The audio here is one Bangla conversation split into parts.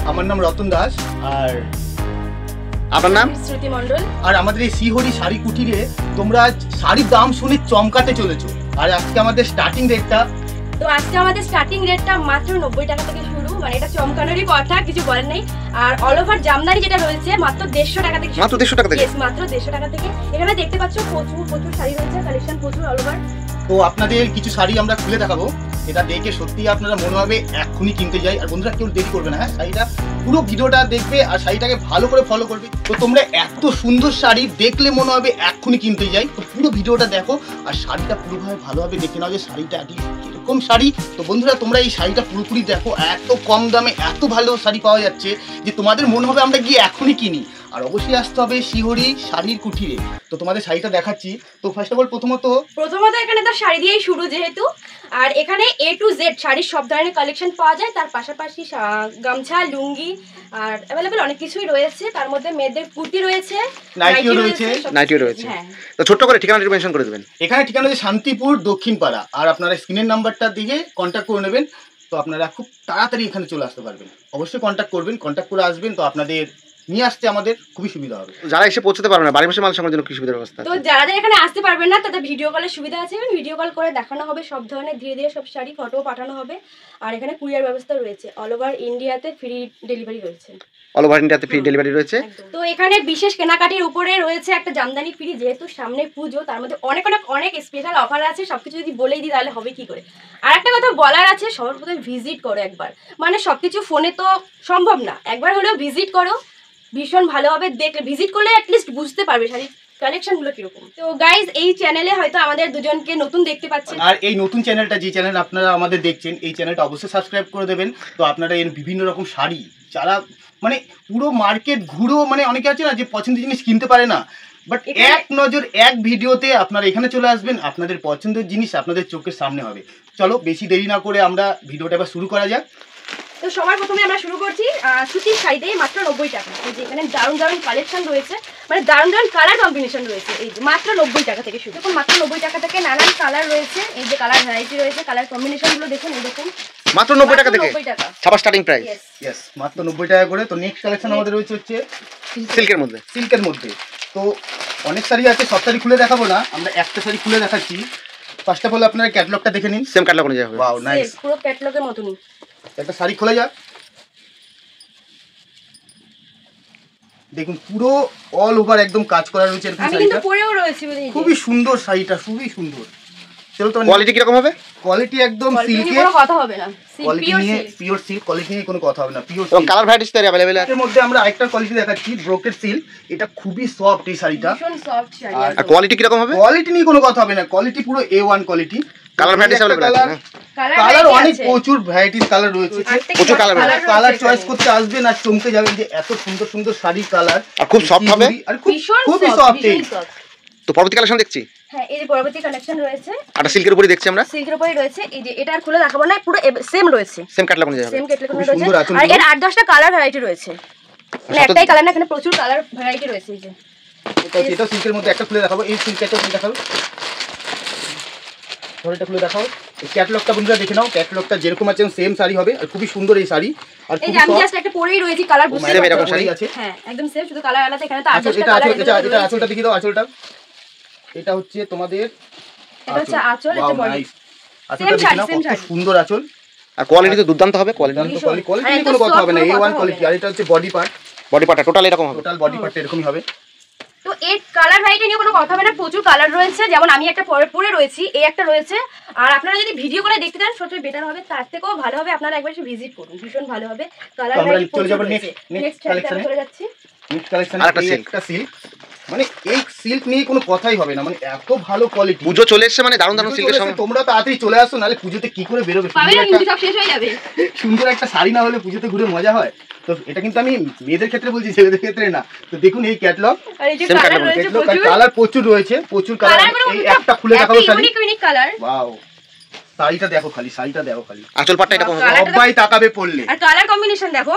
আমার নাম রতন দাস। আর আপনার নাম? শ্রুতি মণ্ডল। আর আমাদের এই শ্রীহরি শাড়ি কুটিরে তোমরা শাড়ির দাম শুনে চমকাতে চলেছো। আর আজকে আমাদের স্টার্টিং রেটটা মাত্র 90 টাকা থেকে শুরু, মানে এটা চমকানোরই কথা, কিছু বলার নেই। আর অল ওভার জামদানি যেটা রয়েছে মাত্র 150 টাকা থেকে। মাত্র 150 টাকা থেকে? यस, মাত্র 150 টাকা থেকে। এখানে দেখতে পাচ্ছ প্রচুর শাড়ি রয়েছে, কালেকশন প্রচুর অল ওভার। তো আপনাদের কিছু শাড়ি আমরা খুলে দেখাবো, এটা দেখে সত্যি আপনারা মনে হবে এক্ষুনি কিনতে যাই। আর বন্ধুরা কেউ দেরি করবে না, হ্যাঁ, শাড়িটা পুরো ভিডিওটা দেখবে আর শাড়িটাকে ভালো করে ফলো করবে। তো তোমরা এত সুন্দর শাড়ি দেখলে মনে হবে এক্ষুনি কিনতে যাই। তো পুরো ভিডিওটা দেখো আর শাড়িটা পুরোভাবে ভালোভাবে দেখে নাও যে শাড়িটা কিরকম শাড়ি। তো বন্ধুরা তোমরা এই শাড়িটা পুরোপুরি দেখো, এত কম দামে এত ভালো শাড়ি পাওয়া যাচ্ছে যে তোমাদের মনে হবে আমরা গিয়ে এখনই কিনি। আর অবশ্যই আসতে হবে শ্রীহরি শাড়ির কুঠিরে। তো তোমাদের শাড়িটা দেখাচ্ছি। তো ফার্স্ট অফ অল প্রথমত এখানে তো শাড়ি দিয়েই শুরু যেহেতু, আর এখানে A to Z শাড়ির সব ধরনের কালেকশন পাওয়া যায়। তার পাশাপাশি গামছা, লুঙ্গি আর অ্যাভেলেবল অনেক কিছুই রয়েছে। তার মধ্যে মেয়েদের কুর্তি রয়েছে, নাইটিও রয়েছে। হ্যাঁ, তো ছোট্ট করে ঠিকানাটা মেনশন করে দেবেন। এখানে ঠিকানা হচ্ছে শান্তিপুর দক্ষিণপাড়া। আর আপনারা স্ক্রিনের নাম্বারটা দিয়ে কন্ট্যাক্ট করে নেবেন। তো আপনারা খুব তাড়াতাড়ি এখানে চলে আসতে পারবেন। অবশ্যই কন্ট্যাক্ট করবেন, কন্ট্যাক্ট করে আসবেন। তো আপনাদের নিয়ে আসতে আমাদের খুবই সুবিধা হবে। যারা এসে পৌঁছতে পারবে না, বাড়ির পাশে মাল সংগ্রহের জন্য কি সুবিধার ব্যবস্থা? তো যারা এখানে আসতে পারবেন না তাদের ভিডিও কলের সুবিধা আছে। ভিডিও কল করে দেখানো হবে সব ধরনের, ধীরে ধীরে সব শাড়ি ফটো পাঠানো হবে। আর এখানে কুরিয়ার ব্যবস্থা রয়েছে, অল ওভার ইন্ডিয়াতে ফ্রি ডেলিভারি রয়েছে। অল ওভার ইন্ডিয়াতে ফ্রি ডেলিভারি রয়েছে। তো এখানে বিশেষ কেনাকাটির উপরে রয়েছে একটা জামদানি ফ্রি, যেহেতু সামনে পুজো, তার মধ্যে অনেক স্পেশাল অফার আছে। সবকিছু যদি বলেই দিই তাহলে হবে কি করে। আর একটা কথা বলার আছে, সবার প্রথমে ভিজিট করো একবার, মানে সবকিছু ফোনে তো সম্ভব না, একবার হলেও ভিজিট করো, ভীষণ ভালো হবে। দেখলে ভিজিট করলে অ্যাটলিস্ট বুঝতে পারবে শাড়ির কালেকশনগুলো কিরকম। তো গাইজ, এই চ্যানেলে হয়তো আমাদের দুজনকে নতুন দেখতে পাচ্ছেন। আর এই নতুন চ্যানেলটা, যে চ্যানেল আপনারা আমাদের দেখছেন, এই চ্যানেলটা অবশ্যই সাবস্ক্রাইব করে দেবেন। তো আপনারা এর বিভিন্ন রকম শাড়ি, যারা মানে পুরো মার্কেট ঘুরো, মানে অনেকে আছে না যে পছন্দের জিনিস কিনতে পারে না, বাট এক নজর এক ভিডিওতে আপনারা এখানে চলে আসবেন, আপনাদের পছন্দের জিনিস আপনাদের চোখের সামনে হবে। চলো বেশি দেরি না করে আমরা ভিডিওটা এবার শুরু করা যাক। তো সবার প্রথমে আমরা শুরু করছি সুতির শাড়িতে মাত্র 90 টাকা। এই যে এখানে দারুণ কালেকশন রয়েছে, মানে দারুণ কালার কম্বিনেশন রয়েছে। এই যে মাত্র 90 টাকা থেকে শুরু। দেখুন মাত্র 90 টাকা থেকে নানান কালার রয়েছে। এই যে কালার ভ্যারাইটি রয়েছে, কালার কম্বিনেশনগুলো দেখুন। এই দেখুন মাত্র 90 টাকা থেকে ছাপা স্টার্টিং প্রাইস। यस, মাত্র 90 টাকা করে। তো নেক্সট কালেকশন আমাদের রয়েছে হচ্ছে সিল্কের মধ্যে। তো অনেক শাড়ি আছে, সব শাড়ি খুলে দেখাবো না, আমরা একটা শাড়ি খুলে দেখাচ্ছি। ফার্স্ট অফ অল আপনারা ক্যাটালগটা দেখে নিন। সেম ক্যাটালগ অনুযায়ী হবে। ওয়াও, নাইস, পুরো ক্যাটালগের মতনই। একটা শাড়ি খোলা যাক। দেখুন পুরো অল ওভার একদম কাজ করা রয়েছে। আমি কিন্তু পরেও রয়েছে, খুবই সুন্দর শাড়িটা, খুবই সুন্দর। চলো তো কোয়ালিটি কি রকম হবে? কোয়ালিটি একদম সিল্কের, কোনো কথা হবে না। কোয়ালিটি নিয়ে পিওর সিল্ক, কোয়ালিটি নিয়ে কোনো কথা হবে না, পিওর এবং কালার ভ্যারাইটিস তো अवेलेबल আছে। এর মধ্যে আমরা আরেকটা কোয়ালিটি দেখাচ্ছি, ব্রোকেট সিল্ক। এটা খুবই সফট এই শাড়িটা, ভীষণ সফট শাড়ি। আর কোয়ালিটি কি রকম হবে? কোয়ালিটি নিয়ে কোনো কথা হবে না, কোয়ালিটি পুরো A1 quality. Colour varieties available আছে না? কালার অনেক প্রচুর ভ্যারাইটিস কালার রয়েছে, প্রচুর কালার চয়েস করতে আসবেন আর চমকে যাবেন যে এত সুন্দর সুন্দর শাড়ির কালার। আর খুব সফট হবে, আর খুবই সফট। তো পরবর্তী কালেকশন দেখছি। হ্যাঁ, এই যে পরবর্তী কালেকশন রয়েছে, আর সিল্কের উপরে দেখছি আমরা। সিল্কের উপরে রয়েছে। এই যে এটা আর খুলে দেখাবো না, পুরো সেম রয়েছে, সেম ক্যাটালগ অনুযায়ী হবে। সেম ক্যাটালগ রয়েছে। আর এর 8-10টা কালার ভ্যারাইটি রয়েছে, মানে একটাই কালার না, এখানে প্রচুর কালার ভ্যারাইটি রয়েছে। এই যে এটা সিল্কের মধ্যে একটা খুলে দেখাবো, এই সিল্কটা খুলে দেখাবো, ধরেটা খুলে দেখাও। এই ক্যাটালগটা বন্ধুরা দেখে নাও, ক্যাটালগটা যেরকম আছে সেম শাড়ি হবে। আর খুবই সুন্দর এই শাড়ি। আর এই যে আমি জাস্ট একটা পরেই রয়েছি, কালার বুঝতে পারছেন এরকম শাড়ি আছে। হ্যাঁ, একদম সেম, শুধু কালার আলাদা। এখানে তো 8-10টা কালার। এটা আঁচলটা দেখিয়ে দাও, আঁচলটা। এটা হচ্ছে তোমাদের, এটা হচ্ছে আঁচল, এটা বডি। আঁচলটা দেখে নাও, কত সুন্দর আঁচল। আর কোয়ালিটি তো দুর্দান্ত হবে। কোয়ালিটি নিয়ে কোনো কথা হবে না, A1 কোয়ালিটি। আর এটা হচ্ছে বডি পার্টটা টোটাল এরকম হবে, টোটাল বডি পার্টটা এরকমই হবে। তো এর কালার ভ্যারাইটি নিয়ে কোনো কথা হবে না, প্রচুর কালার রয়েছে। যেমন আমি একটা পরে রয়েছি, এই একটা রয়েছে। আর আপনারা যদি ভিডিও করে দেখতে চান সবচেয়ে বেটার হবে, তার থেকেও ভালো হবে আপনারা একবার এসে ভিজিট করুন, ভীষণ ভালো হবে। কালার ভ্যারাইটি চলে যাব নেক্সট কালেকশনে চলে যাচ্ছি। নেক্সট কালেকশন একটা সিল্ক, মানে এই সিল্ক নিয়ে কোনো কথাই হবে না, মানে এত ভালো কোয়ালিটি। পুজো চলে এসেছে, মানে দারুণ সিল্কের সময়। তোমরা তাড়াতাড়ি চলে আসো, নালে পুজোতে কি করে বেরোবে? সব শেষ হয়ে যাবে। সুন্দর একটা শাড়ি না হলে পুজোতে ঘুরে মজা হয়? তো এটা কিন্তু আমি মেয়েদের ক্ষেত্রে বলছি, ছেলেদের ক্ষেত্রে না। তো দেখুন এই ক্যাটালগ, কালার প্রচুর রয়েছে, প্রচুর কালার। এই একটা খুলে দেখাবো শাড়ি, ওয়াও, শাড়িটা দেখো খালি, শাড়িটা দেখো খালি। আঁচল পাটটা এটা সবাই তাকাবে পড়লে। আর কালার কম্বিনেশন দেখো,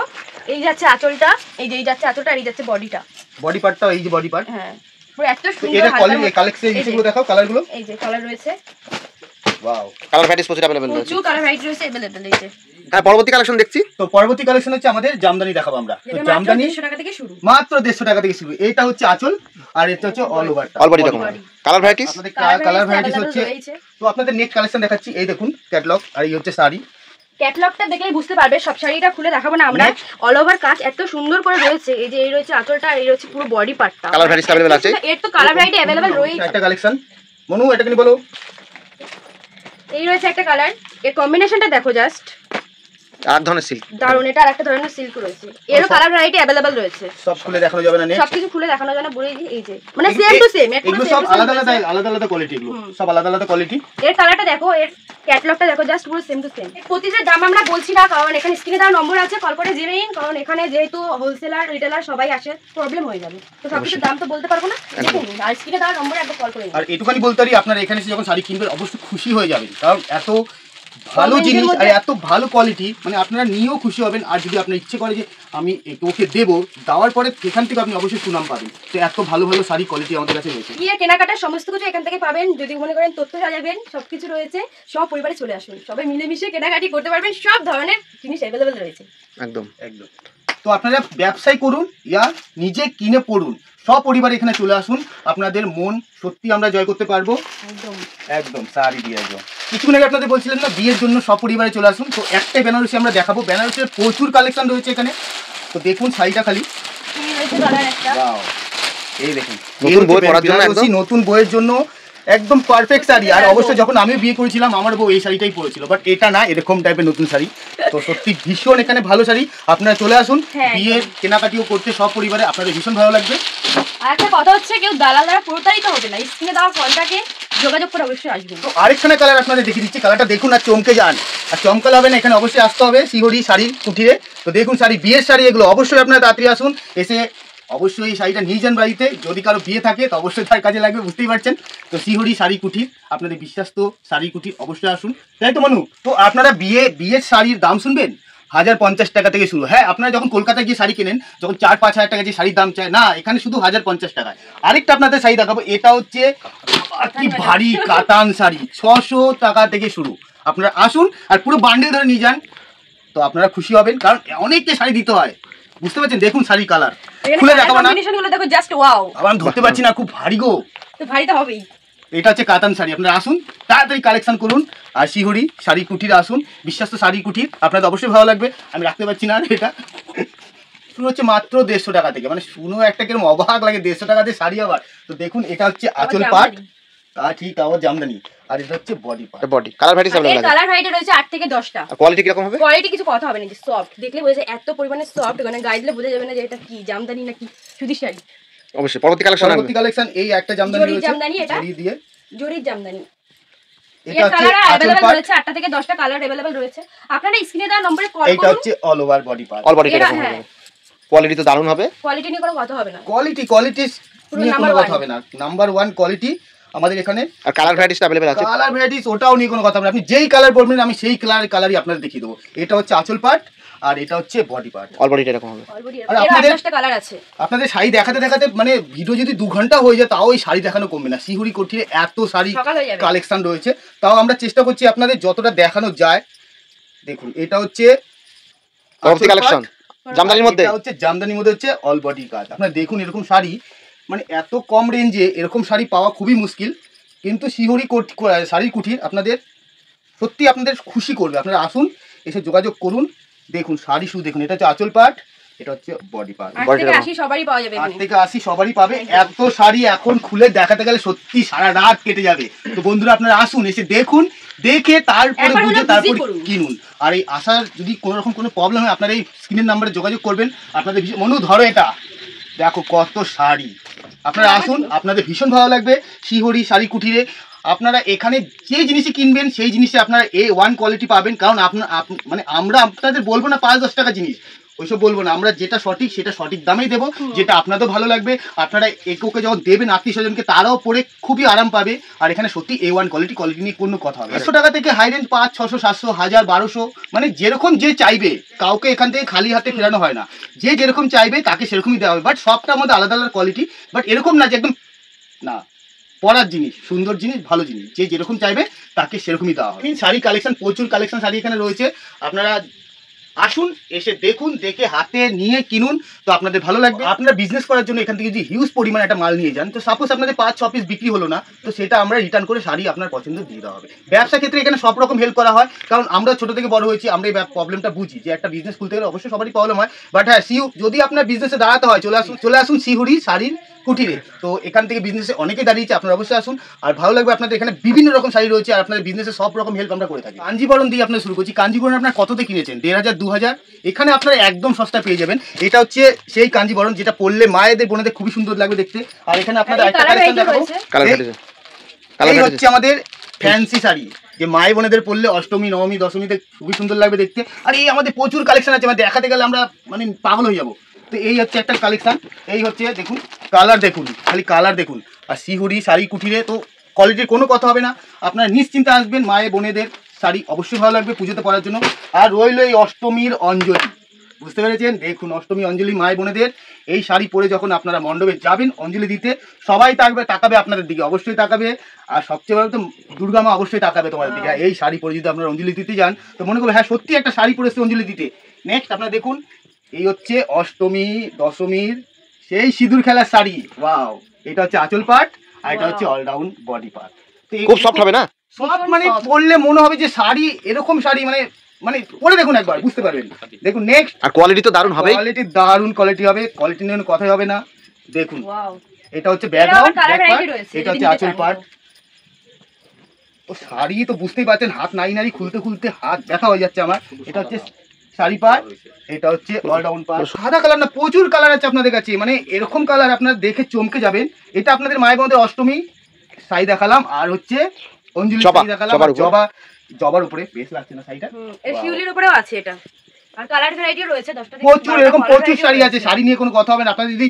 এই যাচ্ছে আঁচলটা, এই যে এই যাচ্ছে আঁচলটা, আর এই যাচ্ছে বডিটা। বডি পার্টটাও এই যে বডি পার্ট। হ্যাঁ, পুরো এত সুন্দর। এটা কালেকশন ইস্যুগুলো দেখাও, কালারগুলো। এই যে কালার রয়েছে, ওয়াও, কালার ভ্যারাইটিস প্রচুর अवेलेबल রয়েছে। প্রচুর কালার ভ্যারাইটি রয়েছে अवेलेबल এই যে। হ্যাঁ, পরবর্তী কালেকশন দেখছি। তো পরবর্তী কালেকশন হচ্ছে আমাদের জামদানি দেখাবো আমরা। তো এটা মাত্র জামদানি 150 টাকা থেকে শুরু। মাত্র 150 টাকা থেকে শুরু। এটা হচ্ছে আঁচল আর এটা হচ্ছে অল ওভার। অল বডি রকম কালার ভ্যারাইটিস। আপনাদের কালার ভ্যারাইটিস হচ্ছে। রয়েছে। তো আপনাদের নেক্সট কালেকশন দেখাচ্ছি, এই দেখুন ক্যাটালগ, আর এই হচ্ছে শাড়ি। ক্যাটালগটা দেখলেই বুঝতে পারবে, সব শাড়িটা খুলে দেখাবো না আমরা। অল ওভার কাজ এত সুন্দর করে রয়েছে, এই যে এই রয়েছে আঁচলটা, আর এই রয়েছে পুরো বডি পার্টটা। কালার ভ্যারাইটিস अवेलेबल আছে। এর তো কালার ভ্যারাইটি अवेलेबल রয়েছে। একটা কালেকশন মনু, এটা কি বলো? এই রয়েছে একটা কালার, এর কম্বিনেশনটা দেখো জাস্ট, আর ধরনের সিল্ক দারুন। এটা আর একটা ধরনের সিল্ক রয়েছে, এরও কালার ভ্যারাইটি अवेलेबल রয়েছে। সব খুলে দেখানো যাবে না, নেক্সট সবকিছু খুলে দেখানো যায় না, বলে দিই এই যে মানে সেম টু সেম। এগুলো সব আলাদা আলাদা কোয়ালিটি, এগুলো সব আলাদা আলাদা কোয়ালিটি। এর কালারটা দেখো, এর ক্যাটালগটা দেখো, জাস্ট পুরো সেম টু সেম। প্রতিটার দাম আমরা বলছি না, কারণ এখানে স্ক্রিনে দেওয়া নম্বর আছে, কল করে জেনে নিন, কারণ এখানে যেহেতু হোলসেলার রিটেলার সবাই আসে, প্রবলেম হয়ে যাবে। তো সবকিছুর দাম তো বলতে পারবো না, দেখে নিন, আর স্ক্রিনে দেওয়া নম্বরে একবার কল করে নিন। আর এটুখানি বলতে পারি, আপনারা এখানে এসে যখন শাড়ি কিনবেন অবশ্যই খুশি হয়ে যাবেন, কারণ এত ভালো জিনিস আর এত ভালো কোয়ালিটি, মানে আপনারা নিয়েও খুশি হবেন। আর যদি আপনার ইচ্ছে করে যে আমি ওকে দেবো, দেওয়ার পরে সেখান থেকে আপনি অবশ্যই সুনাম পাবেন। তো এত ভালো ভালো শাড়ি কোয়ালিটি আমাদের কাছে রয়েছে। গিয়ে কেনাকাটার সমস্ত কিছু এখান থেকে পাবেন। যদি মনে করেন তথ্য সাজাবেন, সবকিছু রয়েছে, সব পরিবারে চলে আসুন, সবাই মিলেমিশে কেনাকাটি করতে পারবেন, সব ধরনের জিনিস অ্যাভেলেবেল রয়েছে। একদম একদম। তো আপনারা ব্যবসায় করুন ইয়া নিজে কিনে পড়ুন, সব পরিবার এখানে চলে আসুন, আপনাদের মন সত্যি আমরা জয় করতে পারবো। একদম একদম শাড়ি দিয়ে একদম। কিছুক্ষণ আগে আপনাদের বলছিলেন না বিয়ের জন্য সব পরিবারে চলে আসুন। তো একটাই বেনারসি আমরা দেখাবো, বেনারসির প্রচুর কালেকশন রয়েছে এখানে। তো দেখুন শাড়িটা খালি, এই রয়েছে কালার একটা। ওয়াও, এই দেখুন নতুন বই পরার জন্য একদম নতুন বইয়ের জন্য একদম পারফেক্ট শাড়ি। আর অবশ্যই যখন আমি বিয়ে করেছিলাম আমার বউ এই শাড়িটাই পরেছিল, বাট এটা না, এরকম টাইপের নতুন শাড়ি। তো সত্যি ভীষণ এখানে ভালো শাড়ি, আপনারা চলে আসুন। হ্যাঁ, বিয়ের কেনাকাটিও করতে সব পরিবারে আপনাদের ভীষণ ভালো লাগবে। আর একটা কথা হচ্ছে, কেউ দালাল দ্বারা প্রতারিত হবে না, স্ক্রিনে দেওয়া ফোনটাকে যোগাযোগ করে অবশ্যই আসবেন। তো আরেকখানে কালার আপনাদের দেখিয়ে দিচ্ছি, কালারটা দেখুন আর চমকে যান। আর চমকালে হবে না, এখানে অবশ্যই আসতে হবে শিহরি শাড়ির কুটিরে। তো দেখুন শাড়ি, বিয়ের শাড়ি এগুলো, অবশ্যই আপনারা তাড়াতাড়ি আসুন, এসে অবশ্যই এই শাড়িটা নিয়ে যান বাড়িতে। যদি কারো বিয়ে থাকে তো অবশ্যই তার কাজে লাগবে, বুঝতেই পারছেন। তো শিহরি শাড়ি কুটির, আপনাদের বিশ্বাস তো শাড়ি কুটির, অবশ্যই আসুন, তাই তো মানু? তো আপনারা বিয়ের শাড়ির দাম শুনবেন 1050 টাকা থেকে শুরু। হ্যাঁ, আপনারা যখন কলকাতায় গিয়ে শাড়ি কেনেন, যখন 4-5 হাজার টাকা যে শাড়ির দাম চায় না, এখানে শুধু 1050 টাকায়। আরেকটা আপনাদের শাড়ি দেখাবো, এটা হচ্ছে কি ভারী কাতান শাড়ি, 600 টাকা থেকে শুরু। আপনারা আসুন আর পুরো বান্ডেল ধরে নিয়ে যান, তো আপনারা খুশি হবেন, কারণ অনেকটা শাড়ি দিতে হয়, বুঝতে পারছেন। দেখুন শাড়ি কালার খুলে দেখাবো না, কম্বিনেশনগুলো দেখো জাস্ট ওয়াও। আবার আমি ধরতে পারছি না, খুব ভারী গো। তো ভারী তো হবেই। এটা হচ্ছে কাতান শাড়ি, আপনারা আসুন তাড়াতাড়ি কালেকশন করুন। আর শিহরি শাড়ি কুটির আসুন, বিশ্বাস তো শাড়ি কুটির, আপনাদের অবশ্যই ভালো লাগবে। আমি রাখতে পারছি না এটা। শুরু হচ্ছে মাত্র 150 টাকা থেকে, মানে শুনো একটা কিরকম অবাক লাগে, 150 টাকাতে শাড়ি আবার। তো দেখুন এটা হচ্ছে আঁচল পাট, তা ঠিক আবার জামদানি, আর এটা হচ্ছে body part. Body colour varieties এর अवेलेबल আছে। কালার ভ্যারাইটি রয়েছে 8 থেকে 10টা। আর কোয়ালিটি কি রকম হবে? কোয়ালিটি কিছু কথা হবে না, যে সফট দেখলে বোঝা যায়, এত পরিমাণে সফট, মানে গায়ে দিলে বোঝা যাবে না যে এটা কি জামদানি নাকি সুতির শাড়ি। অবশ্যই পরবর্তী কালেকশন পরবর্তী কালেকশন এই একটা জামদানি জরির রয়েছে, জামদানি, এটা জরি দিয়ে। জরির জামদানি। এটা এর হচ্ছে কালার আঁচল अवेलेबल পাট, রয়েছে, 8টা থেকে 10টা কালার अवेलेबल রয়েছে। আপনারা স্ক্রিনে দেওয়া নম্বরে কল এটা করুন। হচ্ছে all over body part. All body এরা, এরকম হ্যাঁ। হবে। কোয়ালিটি তো দারুণ হবে। কোয়ালিটি নিয়ে কোনো কথা হবে না। কোয়ালিটি পুরো নিয়ে কোনো number কথা one। হবে না, নাম্বার 1 কোয়ালিটি আমাদের এখানে। আর কালার ভ্যারাইটিস अवेलेबल আছে। কালার ভ্যারাইটিস ওটাও নিয়ে কোনো কথা হবে না, আপনি যেই কালার বলবেন আমি সেই কালারই আপনাদের দেখিয়ে দেবো। এটা হচ্ছে আঁচল পাট আর এটা হচ্ছে বডি পার্ট। অল বডি এরকম হবে। অলরেডি আর এর আপনাদের- 10টা কালার আছে। আপনাদের শাড়ি দেখাতে দেখাতে মানে ভিডিও যদি 2 ঘন্টা হয়ে যায়, তাও ওই শাড়ি দেখানো কমবে না। শিহুরি কুটিরে এত শাড়ি সকাল হয়ে যাবে। কালেকশন রয়েছে, তাও আমরা চেষ্টা করছি আপনাদের যতটা দেখানো যায়। দেখুন এটা হচ্ছে পরবর্তী আঁচল কালেকশন পাট, জামদানির মধ্যে। এটা হচ্ছে জামদানির মধ্যে হচ্ছে অল বডি কাজ। আপনারা দেখুন এরকম শাড়ি, মানে এত কম রেঞ্জে এরকম শাড়ি পাওয়া খুবই মুশকিল, কিন্তু শিহুরি শাড়ির কুঠির আপনাদের সত্যি আপনাদের খুশি করবে। আপনারা আসুন, এসে যোগাযোগ করুন। দেখুন শাড়ি শুধু দেখুন, এটা হচ্ছে আঁচল পাট, এটা হচ্ছে বডি পার্ট। 8 থেকে 80 সবারই পাওয়া যাবে 8 এখানে। থেকে 80 সবারই পাবে। এত শাড়ি এখন খুলে দেখাতে গেলে সত্যি সারা রাত কেটে যাবে। তো বন্ধুরা আপনারা আসুন, এসে দেখুন, দেখে তারপরে একবার বুঝে হলেও তারপর visit করুন। কিনুন। আর এই আসার যদি কোনো রকম কোনো প্রবলেম হয়, আপনারা এই স্ক্রিনের নাম্বারে যোগাযোগ করবেন। আপনাদের মনু ধরো, এটা দেখো কত শাড়ি, আপনারা আসুন, আপনাদের ভীষণ ভালো লাগবে। শিহরি শাড়ি কুটিরে আপনারা এখানে যে জিনিসই কিনবেন সেই জিনিসে আপনারা A1 কোয়ালিটি পাবেন। কারণ মানে আমরা আপনাদের বলবো না 5-10 টাকা জিনিস, ওইসব বলবো না, আমরা যেটা সঠিক সেটা সঠিক দামেই দেবো, যেটা আপনাদেরও ভালো লাগবে। আপনারা একে যখন দেবেন আত্মীয় স্বজনকে, তারাও পরে খুবই আরাম পাবে। আর এখানে সত্যি A1 কোয়ালিটি নিয়ে কোনো কথা হবে। 100 টাকা থেকে হাই রেঞ্জ 500, 600, 700, 1000, 1200, মানে যেরকম যে চাইবে, কাউকে এখান থেকে খালি হাতে ফেরানো হয় না। যে যেরকম চাইবে তাকে সেরকমই দেওয়া হবে। বাট সবটা আমাদের আলাদা আলাদা কোয়ালিটি, বাট এরকম না যে একদম না, পরার জিনিস, সুন্দর জিনিস, ভালো জিনিস, যে যেরকম চাইবে তাকে সেরকমই দেওয়া হবে। শাড়ি কালেকশন, প্রচুর কালেকশন শাড়ি এখানে রয়েছে। আপনারা আসুন, এসে দেখুন, দেখে হাতে নিয়ে কিনুন, তো আপনাদের ভালো লাগবে। আপনারা বিজনেস করার জন্য এখান থেকে যদি হিউজ পরিমাণে একটা মাল নিয়ে যান, তো সাপোজ আপনাদের 5-6 পিস বিক্রি হলো না, তো সেটা আমরা রিটার্ন করে শাড়ি আপনার পছন্দ দিয়ে দেওয়া হবে। ব্যবসা ক্ষেত্রে এখানে সব রকম হেল্প করা হয়, কারণ আমরা ছোট থেকে বড় হয়েছি, আমরা এই প্রবলেমটা বুঝি যে একটা বিজনেস খুলতে গেলে অবশ্যই সবারই প্রবলেম হয়। বাট হ্যাঁ, যদি আপনার বিজনেসে দাঁড়াতে হয়, চলে আসুন শিহুরি শাড়ির কুটিরে। তো এখান থেকে বিজনেসে অনেকে দাঁড়িয়েছে, আপনারা অবশ্যই আসুন, আর ভালো লাগবে। আপনাদের এখানে বিভিন্ন রকম শাড়ি রয়েছে, আর আপনাদের বিজনেসে সব রকম হেল্প আমরা করে থাকি। কাঞ্জিবরণ দিয়ে আপনার শুরু করছি। কাঞ্জিবরণ আপনার কততে কিনেছেন? 1500-2000। এখানে আপনারা একদম সস্তা পেয়ে যাবেন। এটা হচ্ছে সেই কাঞ্জিবরণ যেটা পরলে মায়েদের বোনেদের খুবই সুন্দর লাগবে দেখতে। আর এখানে আপনাদের একটা কালেকশন দেখাবো, এই হচ্ছে আমাদের ফ্যান্সি শাড়ি, যে মায়ের বোনেদের পরলে অষ্টমী, নবমী, দশমীতে খুবই সুন্দর লাগবে দেখতে। আর এই আমাদের প্রচুর কালেকশন আছে, মানে দেখাতে গেলে আমরা মানে পাগল হয়ে যাবো। তো এই হচ্ছে একটা কালেকশন, এই হচ্ছে দেখুন, কালার দেখুন, খালি কালার দেখুন। আর শিহুরি শাড়ি কুটিরে তো কোয়ালিটির কোনো কথা হবে না, আপনারা নিশ্চিন্তে আসবেন। মায়ের বোনেদের শাড়ি অবশ্যই ভালো লাগবে পুজোতে পরার জন্য। আর রইল এই অষ্টমীর অঞ্জলি, বুঝতে পেরেছেন? দেখুন, অষ্টমী অঞ্জলি মায়ের বোনেদের এই শাড়ি পরে যখন আপনারা মণ্ডপে যাবেন অঞ্জলি দিতে, সবাই তাকাবে আপনাদের দিকে, অবশ্যই তাকাবে। আর সবচেয়ে বড় তো দুর্গা মা অবশ্যই তাকাবে তোমাদের দিকে। এই শাড়ি পরে যদি আপনারা অঞ্জলি দিতে যান, তো মনে করবে হ্যাঁ সত্যি একটা শাড়ি পরেছে অঞ্জলি দিতে। নেক্সট আপনারা দেখুন, এই হচ্ছে অষ্টমী দশমীর সেই সিঁদুর খেলার শাড়ি। ওয়াও, এটা হচ্ছে আঁচল পাট, আর এটা হচ্ছে অলরাউন্ড বডি পার্ট। খুব সফট হবে না? সফট মানে পরলে মনে হবে যে শাড়ি, এরকম শাড়ি মানে পরে দেখুন একবার বুঝতে পারবেন। দেখুন নেক্সট, আর কোয়ালিটি তো দারুণ হবে। কোয়ালিটি দারুণ কোয়ালিটি হবে, কোয়ালিটি নিয়ে কোনো কথাই হবে না। দেখুন, এটা হচ্ছে ব্যাকগ্রাউন্ড, এটা হচ্ছে আঁচল পাট। ও শাড়ি তো বুঝতেই পারছেন, হাত নাড়ি খুলতে খুলতে হাত ব্যথা হয়ে যাচ্ছে আমার। এটা হচ্ছে শাড়ি পাট, এটা হচ্ছে অলরাউন্ড পাট। সাদা কালার না, প্রচুর কালার আছে আপনাদের কাছে, মানে এরকম কালার আপনারা দেখে চমকে যাবেন। এটা আপনাদের মায়ের বোনদের অষ্টমী শাড়ি দেখালাম, আর হচ্ছে অঞ্জলি শাড়ি দেখালাম। জবার উপরে বেশ লাগছে না শাড়িটা? এর শিউলির উপরেও আছে এটা। আর কালার ভ্যারাইটিও রয়েছে 10টা থেকে। প্রচুর এরকম প্রচুর শাড়ি আছে, শাড়ি নিয়ে কোনো কথা হবে না। আপনারা যদি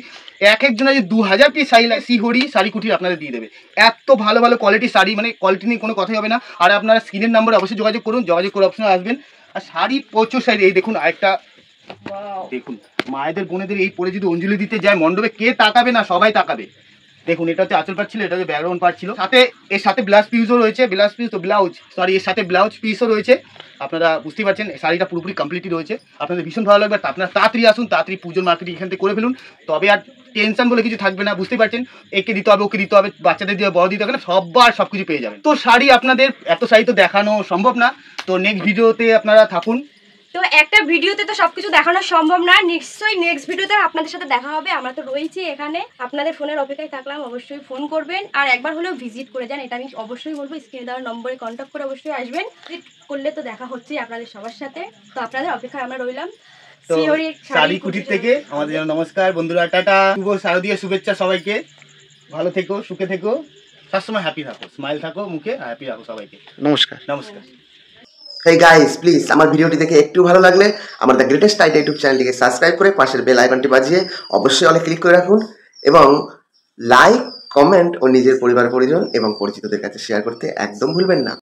এক একজনের যদি 2000 পিস শাড়ি লাগে, শিহুরি শাড়ি কুটির আপনাদের দিয়ে দেবে। এত ভালো ভালো কোয়ালিটির শাড়ি, মানে কোয়ালিটি নিয়ে কোনো কথাই হবে না। আর আপনারা স্ক্রিনের নাম্বারে অবশ্যই যোগাযোগ করুন, যোগাযোগ করে অপশনে আসবেন। আর শাড়ি প্রচুর শাড়ি, এই দেখুন আরেকটা দেখুন, মায়েদের বোনেদের এই পরে যদি অঞ্জলি দিতে যায় মণ্ডপে, কে তাকাবে না? সবাই তাকাবে। দেখুন, এটা হচ্ছে আঁচল পাট ছিল, এটা হচ্ছে ব্যাকগ্রাউন্ড পার্ট ছিল, সাথে এর সাথে ব্লাউজ পিসও রয়েছে, এর সাথে ব্লাউজ পিসও রয়েছে। আপনারা বুঝতেই পারছেন শাড়িটা পুরোপুরি কমপ্লিটই রয়েছে, আপনাদের ভীষণ ভালো লাগবে। আপনারা তাড়াতাড়ি আসুন, তাড়াতাড়ি পুজোর মার্কেটিং এখান থেকে করে ফেলুন, তবে আর টেনশন বলে কিছু থাকবে না। বুঝতেই পারছেন, একে দিতে হবে, ওকে দিতে হবে, বাচ্চাদের দিয়ে বড় দিতে হবে না, সবার সব কিছু পেয়ে যাবেন। তো শাড়ি আপনাদের এত শাড়ি তো দেখানো সম্ভব না, তো নেক্সট ভিডিওতে আপনারা থাকুন। তো একটা ভিডিওতে তো সবকিছু দেখানো সম্ভব না, নিশ্চয়ই নেক্সট ভিডিওতে আপনাদের সাথে দেখা হবে। আমরা তো রয়েছি এখানে, আপনাদের ফোনের অপেক্ষায় থাকলাম, অবশ্যই ফোন করবেন আর একবার হলেও ভিজিট করে যান, এটা আমি অবশ্যই বলবো। স্ক্রিনে দেওয়ার নম্বরে কন্ট্যাক্ট করে অবশ্যই আসবেন, ভিজিট করলে তো দেখা হচ্ছে আপনাদের সবার সাথে। তো আপনাদের অপেক্ষায় আমরা রইলাম। তো শাড়ি কুটির থেকে আমাদের জন্য নমস্কার বন্ধুরা, টাটা। শুভ শারদীয় শুভেচ্ছা সবাইকে, ভালো থেকো, সুখে থেকো, সবসময় হ্যাপি থাকো, স্মাইল থাকো মুখে, হ্যাপি থাকো সবাইকে। নমস্কার। নমস্কার। হেই গাইস, প্লিজ আমার ভিডিওটি দেখে একটু ভালো লাগলে আমার দ্য গ্রেটেস্ট আইডিয়া ইউটিউব চ্যানেলটিকে সাবস্ক্রাইব করে পাশের বেল আইকনটি বাজিয়ে অবশ্যই অলে ক্লিক করে রাখুন, এবং লাইক, কমেন্ট ও নিজের পরিবার পরিজন এবং পরিচিতদের কাছে শেয়ার করতে একদম ভুলবেন না।